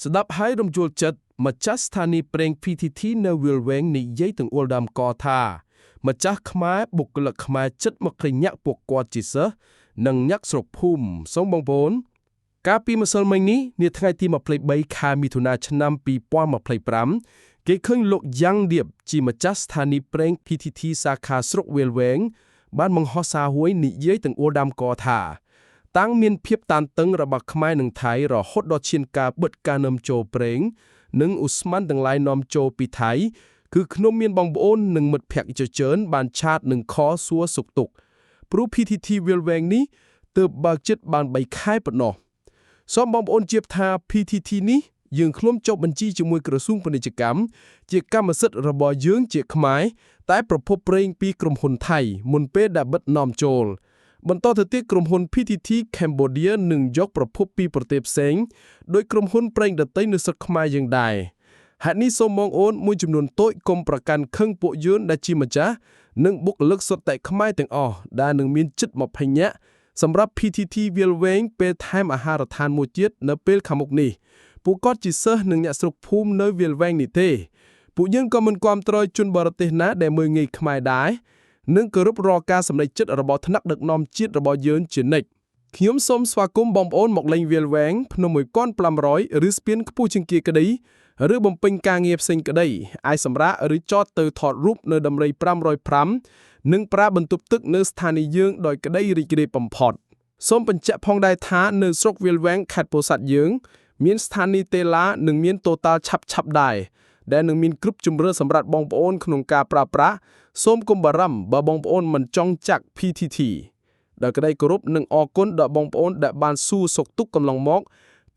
ស្ដាប់ហើយរំជួលចិត្តម្ចាស់ស្ថានីយ៍ប្រេង PTT នៅវាលវែងនិយាយទាំងអួលដើមកថាម្ចាស់ខ្មែរបុគ្គលិកខ្មែរចិត្តមកឃើញញាក់ពួកគាត់ជាសិស្សនិងញាក់ស្រុកភូមិសូមបងប្អូនកាលពីម្សិលមិញនេះនាថ្ងៃទី23ខែមិថុនាឆ្នាំ2025គេឃើញលោកយ៉ាងឌៀបជាម្ចាស់ស្ថានីយ៍ប្រេង PTT សាខាស្រុកវាលវែងបានបង្ហោះសារមួយនិយាយទាំងអួលដើមកថាតាំងមានភាពតានតឹងរបស់ខ្មែរនិងថៃរហូតដល់ឈានការបិទការនាំចូលប្រេងនិងឧស្ម័នទាំងឡាយនាំចូលពីថៃគឺខ្ញុំមានបងប្អូននិងមិត្តភក្តិជាច្រើនបានឆាតនឹងខសួរសុខទុក្ខព្រោះ PTT វាលវែងនេះទើបបើកចិត្តបាន3ខែប៉ុណ្ណោះសូមបងប្អូនជៀបថា PTT នេះយើងឃ្លាំចុះបញ្ជីជាមួយក្រសួងពាណិជ្ជកម្មជាកម្មសិទ្ធិរបស់យើងជាខ្មែរតែប្រភពប្រេងពីក្រុមហ៊ុនថៃមុនពេលដែលបិទនាំចូលបន្តទៅទៀតក្រុមហ៊ុន PTT Cambodia នឹងយកប្រភពពីប្រទេសផ្សេងដោយក្រុមហ៊ុនប្រេងដទៃនៅស្រុកខ្មែរយើងដែរហេតុនេះសូមបងប្អូនមួយចំនួនតូចកុំប្រកាន់ខឹងពួកយើងដែលជាម្ចាស់និងបុគ្គលិកសុទ្ធតែខ្មែរទាំងអស់ដែលនឹងមានចិត្ត20នាក់សម្រាប់ PTT វាលវែងពេលថែមអាហារដ្ឋានមួយទៀតនៅពេលខាងមុខនេះពួកគាត់ជាសិស្សនិងអ្នកស្រុកភូមិនៅវាលវែងនេះទេពួកយើងក៏មិនគាំទ្រជនបរទេសណាដែលមើលងាយខ្មែរដែរនិងគោរពរាល់ការសម្រេចចិត្តរបស់ថ្នាក់ដឹកនាំជាតិរបស់យើងជានិច្ចខ្ញុំសូមស្វាគមន៍បងប្អូនមកលេងវាលវែងភ្នំ1500ឬស្ពានខ្ពស់ជាងគេក្តីឬបំពេញការងារផ្សេងក្តីអាចសម្រាកឬចតទៅថតរូបនៅដំរី505និងប្រើបន្ទប់ទឹកនៅស្ថានីយ៍យើងដោយក្តីរីករាយបំផុតសូមបញ្ជាក់ផងដែរថានៅស្រុកវាលវែងខេត្តពោធិ៍សាត់យើងមានស្ថានីយ៍តេឡានិងមានតូតាល់ឆាប់ដែរដែលនឹងមានគ្រប់ជម្រើសសម្រាប់បងប្អូនក្នុងការប្រើប្រាស់សូមកុំបារម្ភបើបងប្អូនមិនចង់ចាក់ PTT ដោយក្តីគោរពនិងអរគុណដល់បងប្អូនដែលបានសួរសុខទុក្ខកន្លងមក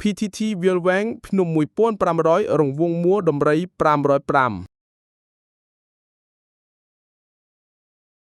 PTT វាលវែងភ្នំ1500រង្វង់មួរដំរី505